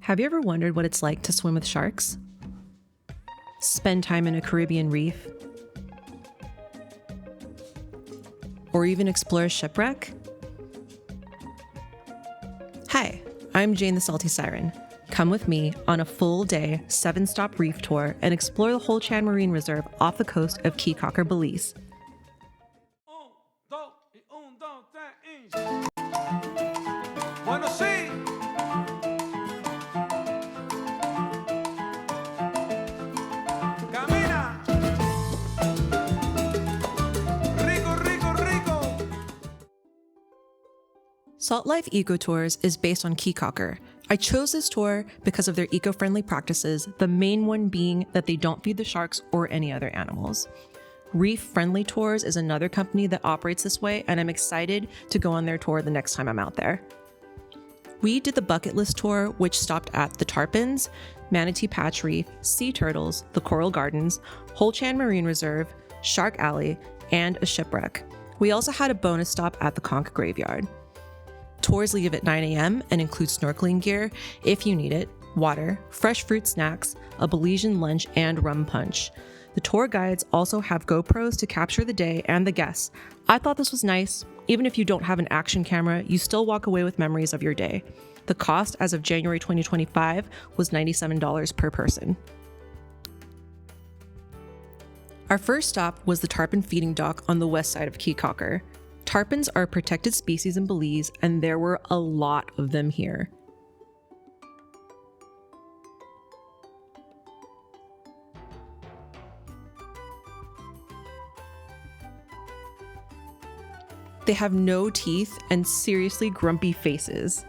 Have you ever wondered what it's like to swim with sharks? Spend time in a Caribbean reef? Or even explore a shipwreck? Hi, I'm Jane the Salty Siren. Come with me on a full-day, 7-stop reef tour and explore the Hol Chan Marine Reserve off the coast of Caye Caulker, Belize. Bueno, sí. Camina. Rico, rico, rico. Salt Life Eco Tours is based on Caye Caulker. I chose this tour because of their eco-friendly practices, the main one being that they don't feed the sharks or any other animals. Reef Friendly Tours is another company that operates this way, and I'm excited to go on their tour the next time I'm out there. We did the bucket list tour, which stopped at the Tarpons, Manatee Patch Reef, sea turtles, the Coral Gardens, Hol Chan Marine Reserve, Shark Alley, and a shipwreck. We also had a bonus stop at the Conch Graveyard. Tours leave at 9 a.m. and include snorkeling gear if you need it, water, fresh fruit snacks, a Belizean lunch, and rum punch. The tour guides also have GoPros to capture the day and the guests. I thought this was nice. Even if you don't have an action camera, you still walk away with memories of your day. The cost as of January 2025 was $97 per person. Our first stop was the tarpon feeding dock on the west side of Caye Caulker. Tarpons are a protected species in Belize, and there were a lot of them here. They have no teeth and seriously grumpy faces.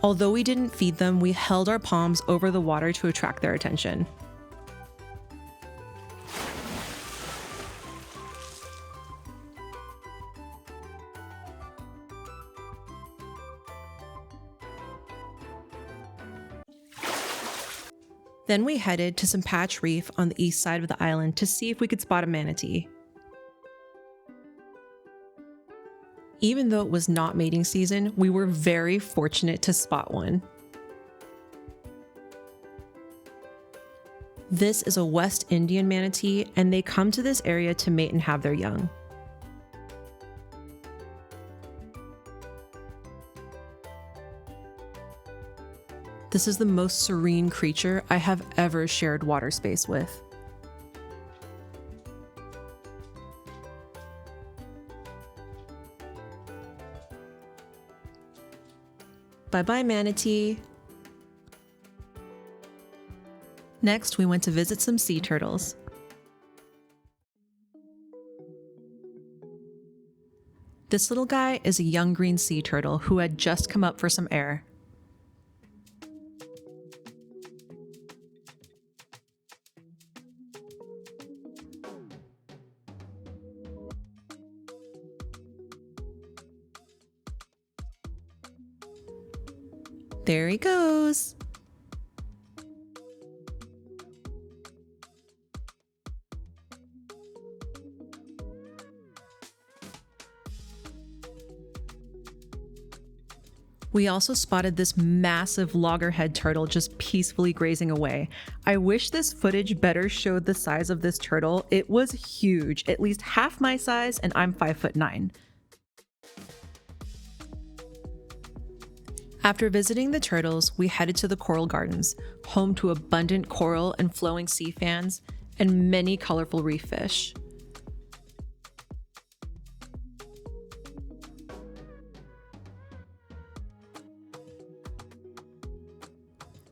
Although we didn't feed them, we held our palms over the water to attract their attention. Then we headed to some patch reef on the east side of the island to see if we could spot a manatee. Even though it was not mating season, we were very fortunate to spot one. This is a West Indian manatee, and they come to this area to mate and have their young. This is the most serene creature I have ever shared water space with. Bye-bye, manatee. Next, we went to visit some sea turtles. This little guy is a young green sea turtle who had just come up for some air. There he goes. We also spotted this massive loggerhead turtle just peacefully grazing away. I wish this footage better showed the size of this turtle. It was huge, at least half my size, and I'm 5'9". After visiting the turtles, we headed to the Coral Gardens, home to abundant coral and flowing sea fans, and many colorful reef fish.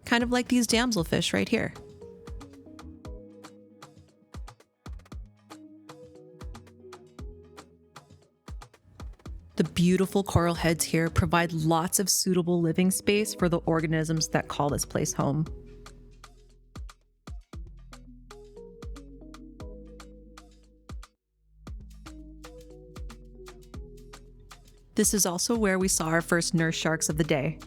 Kind of like these damselfish right here. The beautiful coral heads here provide lots of suitable living space for the organisms that call this place home. This is also where we saw our first nurse sharks of the day.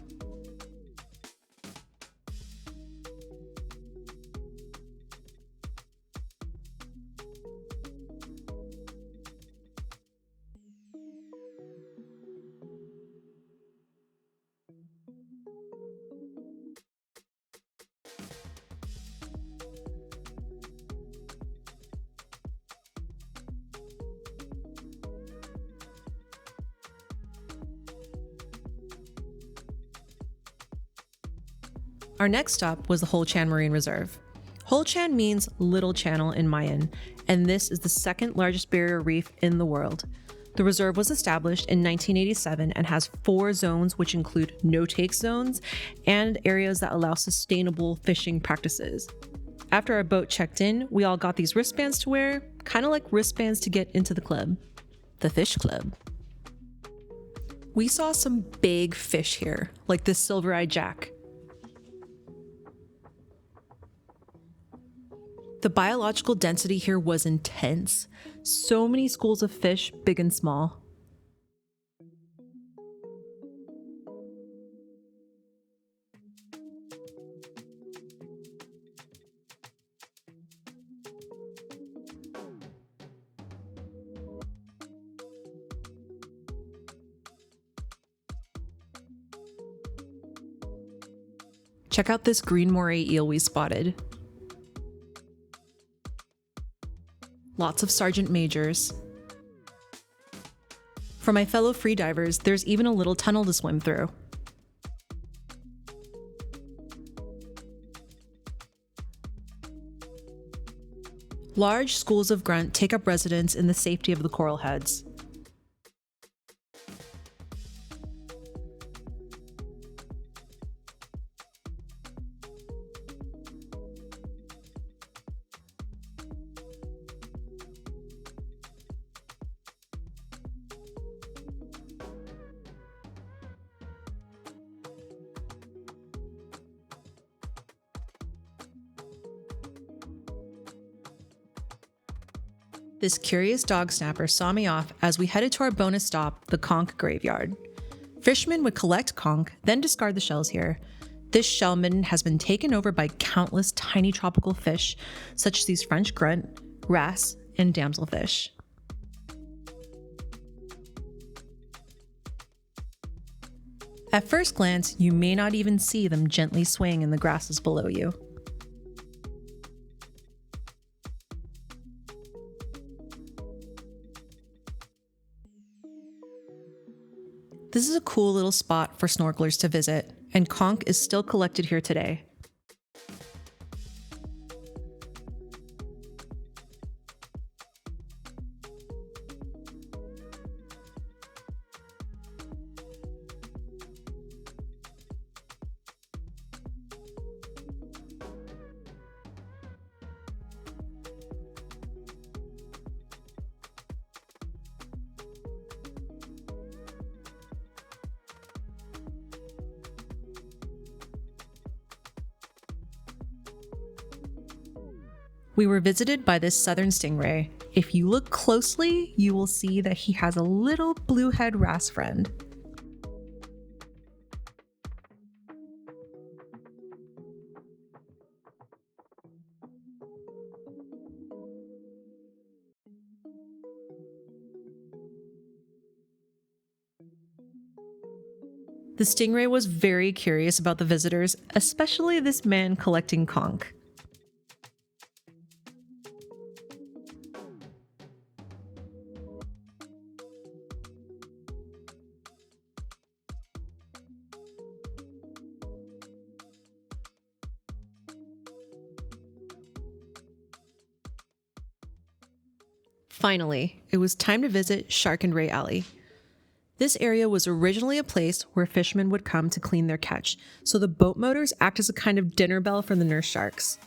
Our next stop was the Hol Chan Marine Reserve. Hol Chan means little channel in Mayan, and this is the second largest barrier reef in the world. The reserve was established in 1987 and has 4 zones, which include no-take zones and areas that allow sustainable fishing practices. After our boat checked in, we all got these wristbands to wear, kind of like wristbands to get into the club. The Fish Club. We saw some big fish here, like this silver-eyed jack. The biological density here was intense. So many schools of fish, big and small. Check out this green moray eel we spotted. Lots of sergeant majors. For my fellow freedivers, there's even a little tunnel to swim through. Large schools of grunt take up residence in the safety of the coral heads. This curious dog snapper saw me off as we headed to our bonus stop, the Conch Graveyard. Fishermen would collect conch, then discard the shells here. This shell midden has been taken over by countless tiny tropical fish, such as these French grunt, wrasse, and damselfish. At first glance, you may not even see them gently swaying in the grasses below you. This is a cool little spot for snorkelers to visit, and conch is still collected here today. We were visited by this southern stingray. If you look closely, you will see that he has a little bluehead wrasse friend. The stingray was very curious about the visitors, especially this man collecting conch. Finally, it was time to visit Shark and Ray Alley. This area was originally a place where fishermen would come to clean their catch, so the boat motors act as a kind of dinner bell for the nurse sharks.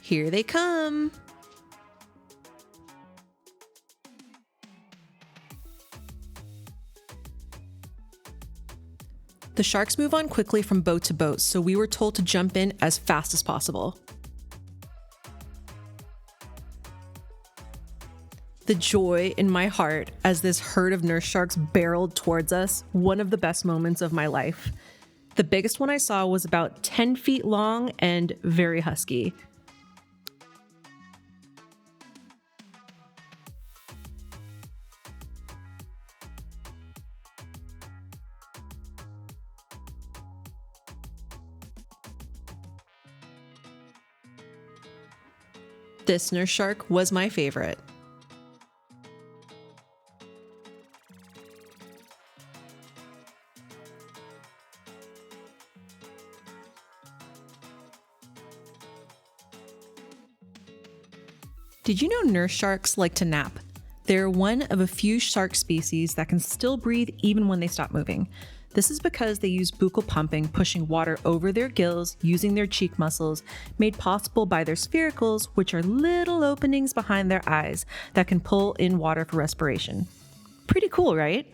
Here they come! The sharks move on quickly from boat to boat, so we were told to jump in as fast as possible. The joy in my heart as this herd of nurse sharks barreled towards us, one of the best moments of my life. The biggest one I saw was about 10 feet long and very husky. This nurse shark was my favorite. Did you know nurse sharks like to nap? They're one of a few shark species that can still breathe even when they stop moving. This is because they use buccal pumping, pushing water over their gills using their cheek muscles, made possible by their spiracles, which are little openings behind their eyes that can pull in water for respiration. Pretty cool, right?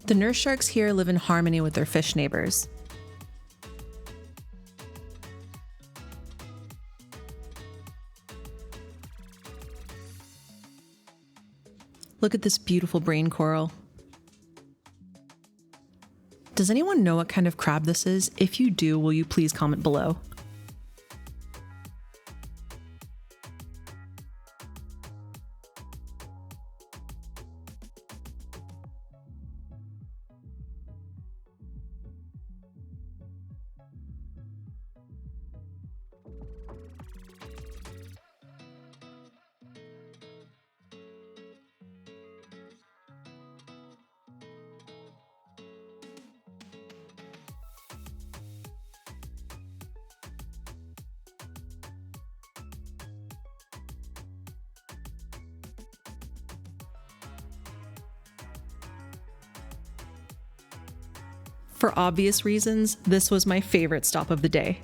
The nurse sharks here live in harmony with their fish neighbors. Look at this beautiful brain coral. Does anyone know what kind of crab this is? If you do, will you please comment below? For obvious reasons, this was my favorite stop of the day.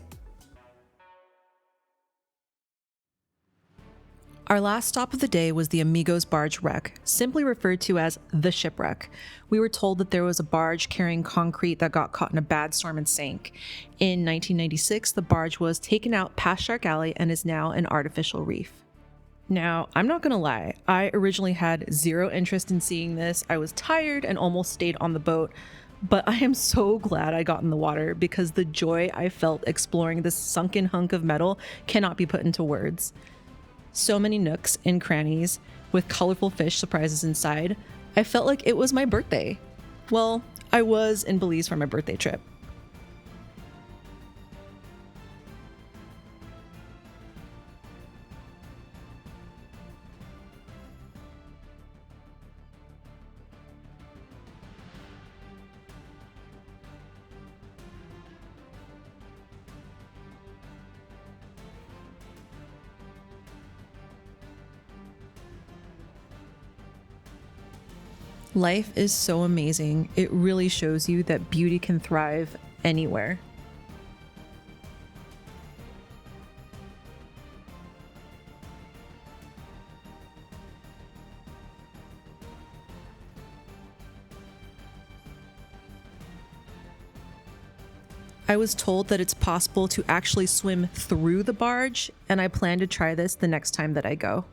Our last stop of the day was the Amigos barge wreck, simply referred to as the Shipwreck. We were told that there was a barge carrying concrete that got caught in a bad storm and sank. In 1996, the barge was taken out past Shark Alley and is now an artificial reef. Now, I'm not gonna lie, I originally had zero interest in seeing this. I was tired and almost stayed on the boat. But I am so glad I got in the water because the joy I felt exploring this sunken hunk of metal cannot be put into words. So many nooks and crannies with colorful fish surprises inside. I felt like it was my birthday. Well, I was in Belize for my birthday trip. Life is so amazing. It really shows you that beauty can thrive anywhere. I was told that it's possible to actually swim through the barge, and I plan to try this the next time that I go.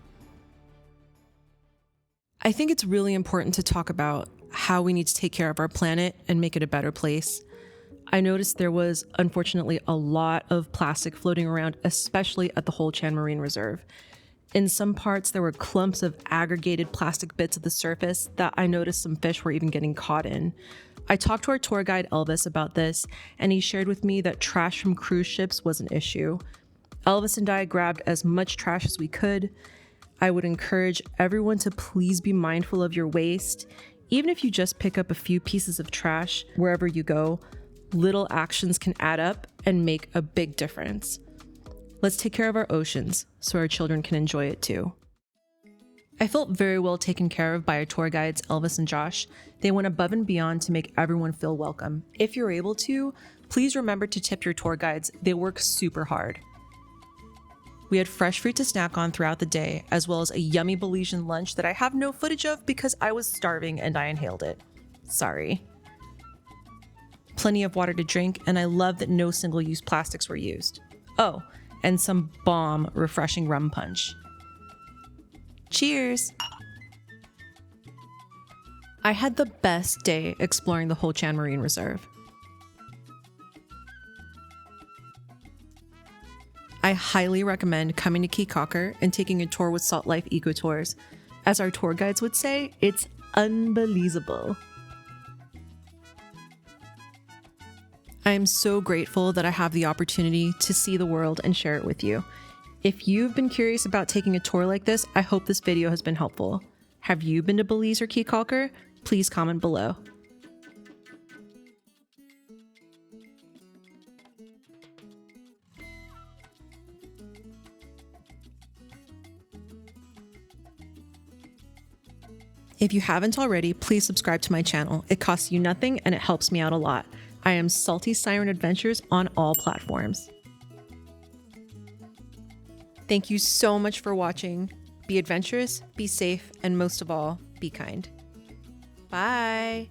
I think it's really important to talk about how we need to take care of our planet and make it a better place. I noticed there was, unfortunately, a lot of plastic floating around, especially at the Hol Chan Marine Reserve. In some parts, there were clumps of aggregated plastic bits at the surface that I noticed some fish were even getting caught in. I talked to our tour guide, Elvis, about this, and he shared with me that trash from cruise ships was an issue. Elvis and I grabbed as much trash as we could. I would encourage everyone to please be mindful of your waste. Even if you just pick up a few pieces of trash wherever you go, little actions can add up and make a big difference. Let's take care of our oceans so our children can enjoy it too. I felt very well taken care of by our tour guides, Elvis and Josh. They went above and beyond to make everyone feel welcome. If you're able to, please remember to tip your tour guides. They work super hard. We had fresh fruit to snack on throughout the day, as well as a yummy Belizean lunch that I have no footage of because I was starving and I inhaled it. Sorry. Plenty of water to drink, and I love that no single-use plastics were used. Oh, and some bomb refreshing rum punch. Cheers! I had the best day exploring the Hol Chan Marine Reserve. I highly recommend coming to Caye Caulker and taking a tour with Salt Life Eco Tours. As our tour guides would say, it's unbelievable. I am so grateful that I have the opportunity to see the world and share it with you. If you've been curious about taking a tour like this, I hope this video has been helpful. Have you been to Belize or Caye Caulker? Please comment below. If you haven't already, please subscribe to my channel. It costs you nothing and it helps me out a lot. I am Salty Siren Adventures on all platforms. Thank you so much for watching. Be adventurous, be safe, and most of all, be kind. Bye.